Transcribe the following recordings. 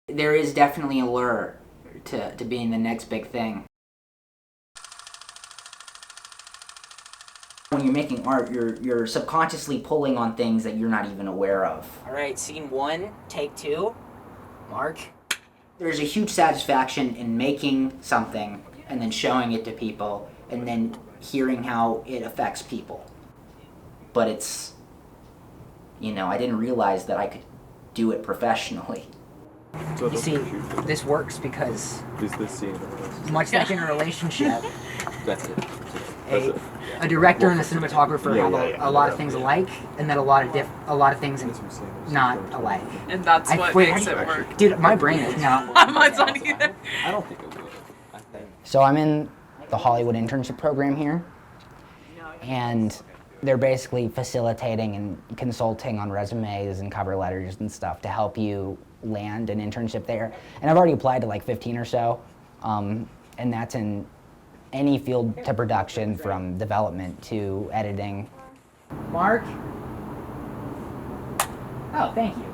There is definitely a lure to being the next big thing. When you're making art, you're subconsciously pulling on things that you're not even aware of. All right, scene 1, take 2. Mark. There's a huge satisfaction in making something and then showing it to people and then hearing how it affects people. But it's, I didn't realize that I could do it professionally. So You see, this works because, is this scene? much like in a relationship, That's it. a director and a cinematographer have a lot of things alike, and then a lot of things not alike. And that's what makes it work. Dude, my brain is not. Mine's not either. I don't think it would. I think. So I'm in the Hollywood internship program here, and they're basically facilitating and consulting on resumes and cover letters and stuff to help you land an internship there. And I've already applied to like 15 or so, and that's in any field to production, from development to editing. Mark? Oh, thank you.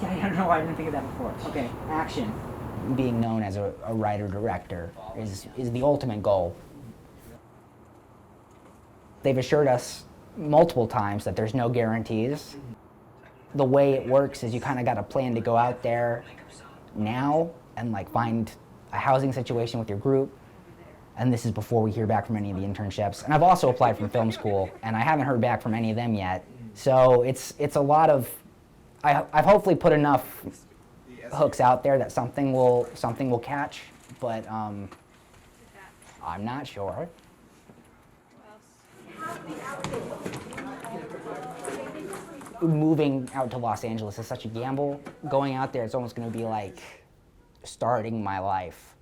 Yeah, I don't know why I didn't think of that before. Okay, action. Being known as a writer-director is the ultimate goal. They've assured us multiple times that there's no guarantees. The way it works is you kind of got a plan to go out there now and like find a housing situation with your group, and this is before we hear back from any of the internships. And I've also applied from film school, and I haven't heard back from any of them yet. So it's a lot of, I've hopefully put enough hooks out there that something will catch, but I'm not sure. Moving out to Los Angeles is such a gamble. Going out there, it's almost going to be like starting my life.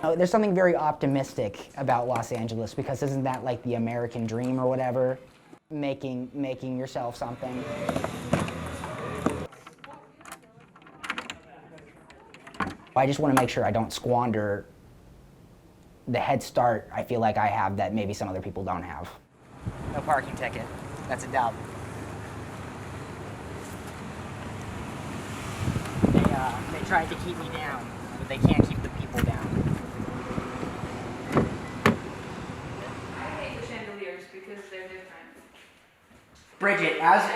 There's something very optimistic about Los Angeles, because isn't that like the American dream or whatever? Making yourself something. I just want to make sure I don't squander the head start I feel like I have that maybe some other people don't have. No parking ticket. That's a dub. They tried to keep me down, but they can't keep the people down. I hate the chandeliers because they're different. Bridget, as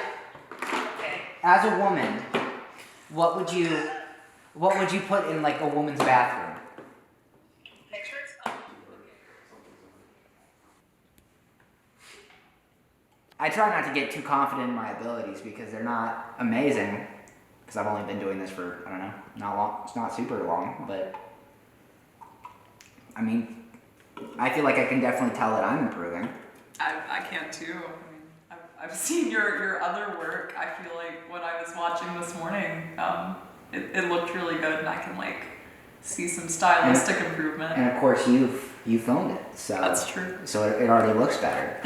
a woman, what would you put in like a woman's bathroom? I try not to get too confident in my abilities because they're not amazing. Because I've only been doing this for, I don't know, not long. It's not super long, but I mean, I feel like I can definitely tell that I'm improving. I can too. I mean, I've seen your other work. I feel like when I was watching this morning, it looked really good, and I can like see some stylistic improvement. And of course, you filmed it, so that's true. So it already looks better.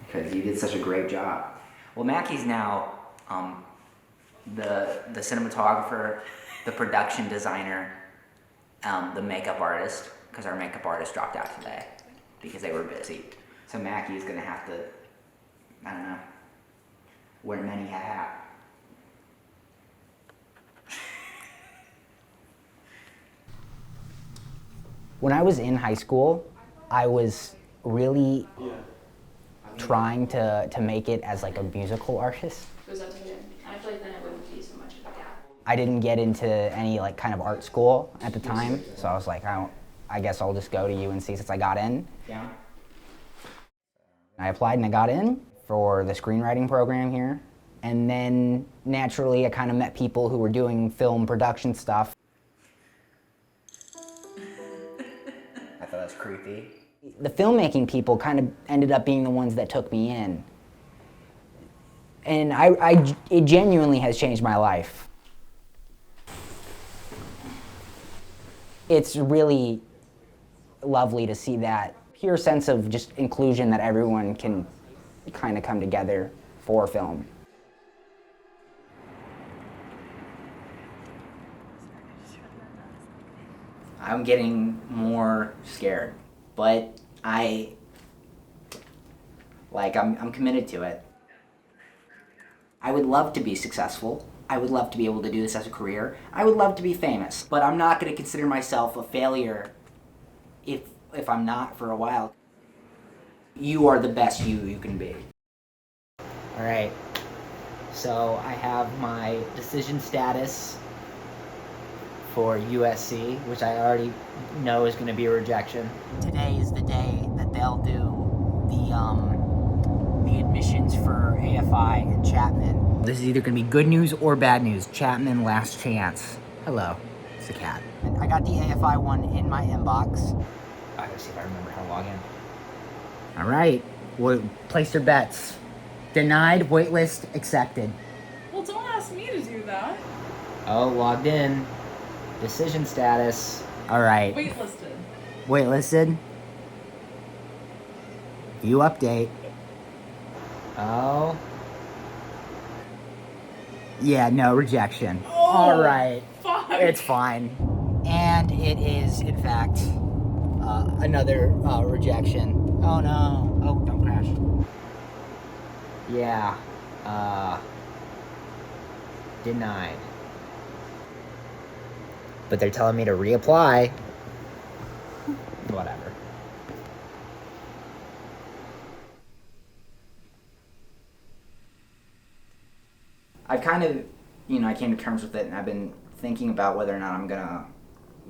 Because you did such a great job. Well, Mackie's now the cinematographer, the production designer, the makeup artist, because our makeup artist dropped out today because they were busy. So Mackie's gonna have to, I don't know, wear many a hat. When I was in high school, I was really trying to make it as like a musical artist. Presentation. I feel like then it wouldn't be so much of a gap. I didn't get into any like kind of art school at the time, so I was like, I guess I'll just go to UNC since I got in. Yeah. I applied and I got in for the screenwriting program here, and then naturally I kind of met people who were doing film production stuff. I thought that was creepy. The filmmaking people kind of ended up being the ones that took me in. And it genuinely has changed my life. It's really lovely to see that pure sense of just inclusion, that everyone can kind of come together for film. I'm getting more scared, but I'm committed to it. I would love to be successful. I would love to be able to do this as a career. I would love to be famous. But I'm not going to consider myself a failure if I'm not for a while. You are the best you can be. All right. So I have my decision status for USC, which I already know is going to be a rejection. Today is the day that they'll do the admissions for AFI and Chapman. This is either going to be good news or bad news. Chapman, last chance. Hello, it's a cat. I got the AFI one in my inbox. I gotta see if I remember how to log in. All right, place your bets. Denied, waitlist, accepted. Well, don't ask me to do that. Oh, logged in. Decision status. All right. Waitlisted. Waitlisted. View update. Oh. Yeah, no, rejection. Oh, all right. Fuck. It's fine. And it is, in fact, another rejection. Oh no. Oh, don't crash. Yeah. Denied. But they're telling me to reapply. Whatever. I've kind of, I came to terms with it, and I've been thinking about whether or not I'm gonna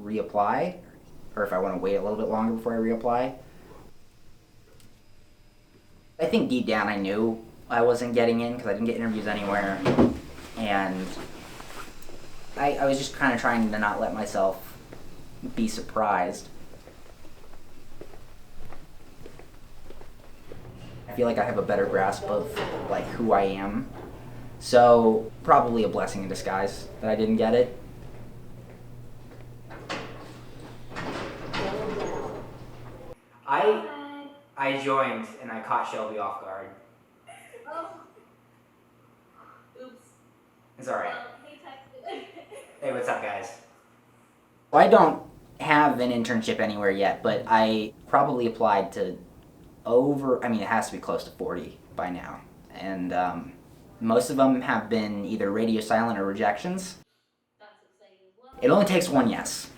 reapply, or if I want to wait a little bit longer before I reapply. I think deep down I knew I wasn't getting in because I didn't get interviews anywhere, and I was just kind of trying to not let myself be surprised. I feel like I have a better grasp of who I am. So probably a blessing in disguise that I didn't get it. I joined and I caught Shelby off guard. Oh. Oops. It's alright. He texted. Hey, what's up, guys? Well, I don't have an internship anywhere yet, but I probably applied to it has to be close to 40 by now. And most of them have been either radio silent or rejections. That's exciting as well. It only takes one yes.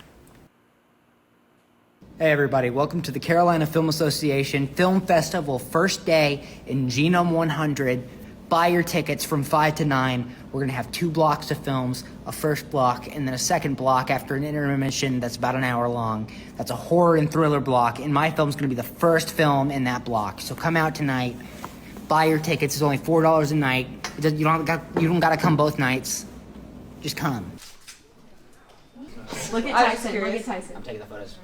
Hey everybody, welcome to the Carolina Film Association Film Festival first day in Genome 100. Buy your tickets from 5 to 9. We're gonna have 2 blocks of films, a first block and then a second block after an intermission that's about an hour long. That's a horror and thriller block, and my film's gonna be the first film in that block. So come out tonight, buy your tickets. It's only $4 a night. You don't gotta come both nights. Just come. Look at Tyson. Look at Tyson. I'm taking the photos.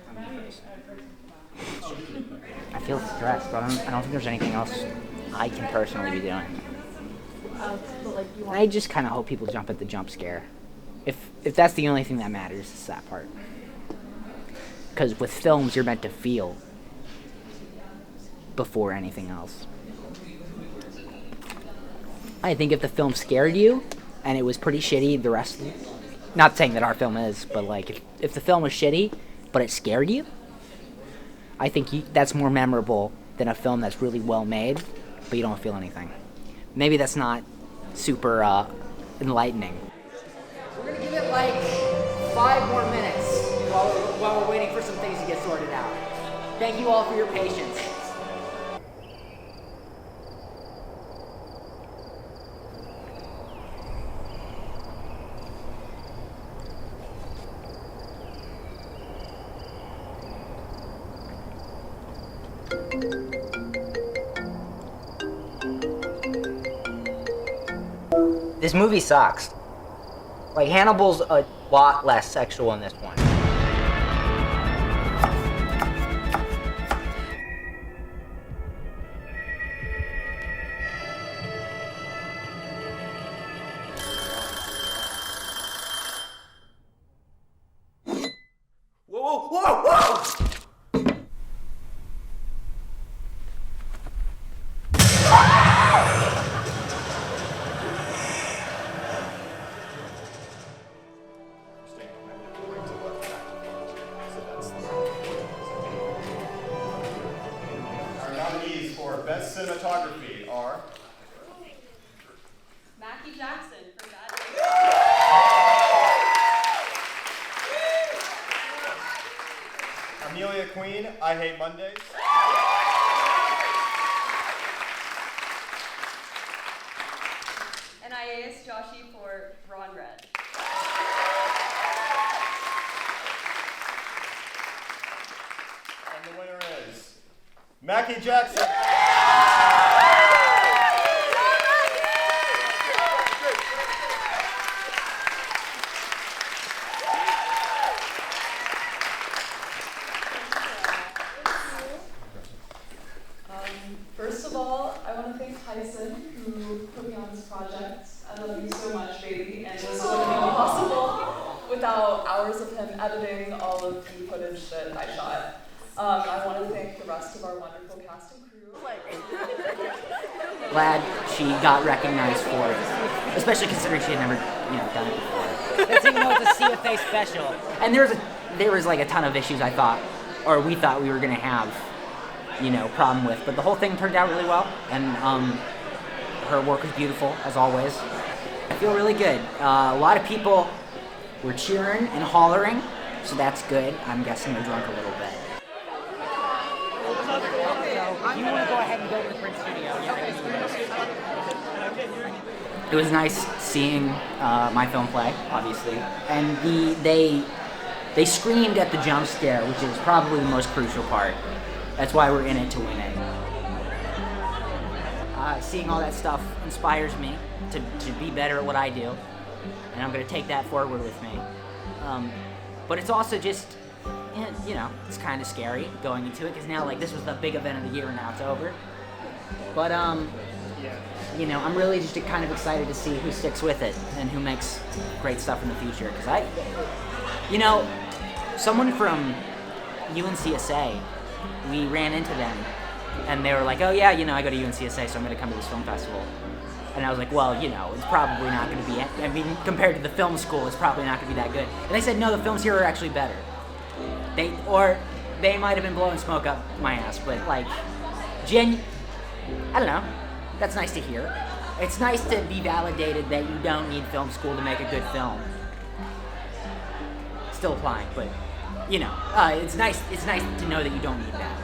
I feel stressed, but I don't think there's anything else I can personally be doing. I just kind of hope people jump at the jump scare. If that's the only thing that matters, it's that part. Because with films, you're meant to feel before anything else. I think if the film scared you and it was pretty shitty, the rest of it, not saying that our film is, but if the film was shitty but it scared you, I think that's more memorable than a film that's really well made but you don't feel anything. Maybe that's not super enlightening. We're gonna give it 5 more minutes while we're waiting for some things to get sorted out. Thank you all for your patience. This movie sucks. Hannibal's a lot less sexual in this one. Whoa, whoa, whoa! Our nominees for Best Cinematography are Mackie Jackson for that. Amelia Queen, I Hate Mondays. And Ias Joshi for Ron Red. And the winner is Mackie Jackson. First of all, I want to thank Tyson, who put me on this project. I love you so much, baby, and this wouldn't be possible without hours of him editing all of the footage that I shot. I want to thank the rest of our wonderful cast and crew. Glad she got recognized for it, especially considering she had never, done it before. That's even though it's a CFA special. And there was like a ton of issues we thought we were gonna have, problem with, but the whole thing turned out really well, and her work was beautiful as always. I feel really good. A lot of people were cheering and hollering, so that's good. I'm guessing they're drunk a little bit. So, you want to go ahead and go to the print studio? It was nice seeing my film play, obviously, and they screamed at the jump scare, which is probably the most crucial part. That's why we're in it, to win it. Seeing all that stuff inspires me to be better at what I do, and I'm going to take that forward with me. But it's also just, it's kind of scary going into it, because now, this was the big event of the year, and now it's over. But, I'm really just kind of excited to see who sticks with it and who makes great stuff in the future. Because someone from UNCSA, we ran into them, and they were like, oh yeah, I go to UNCSA, so I'm going to come to this film festival. And I was like, well, it's probably not going to be, compared to the film school, it's probably not going to be that good. And they said, no, the films here are actually better. They might have been blowing smoke up my ass, but I don't know, that's nice to hear. It's nice to be validated that you don't need film school to make a good film. Still applying, but it's nice to know that you don't need that.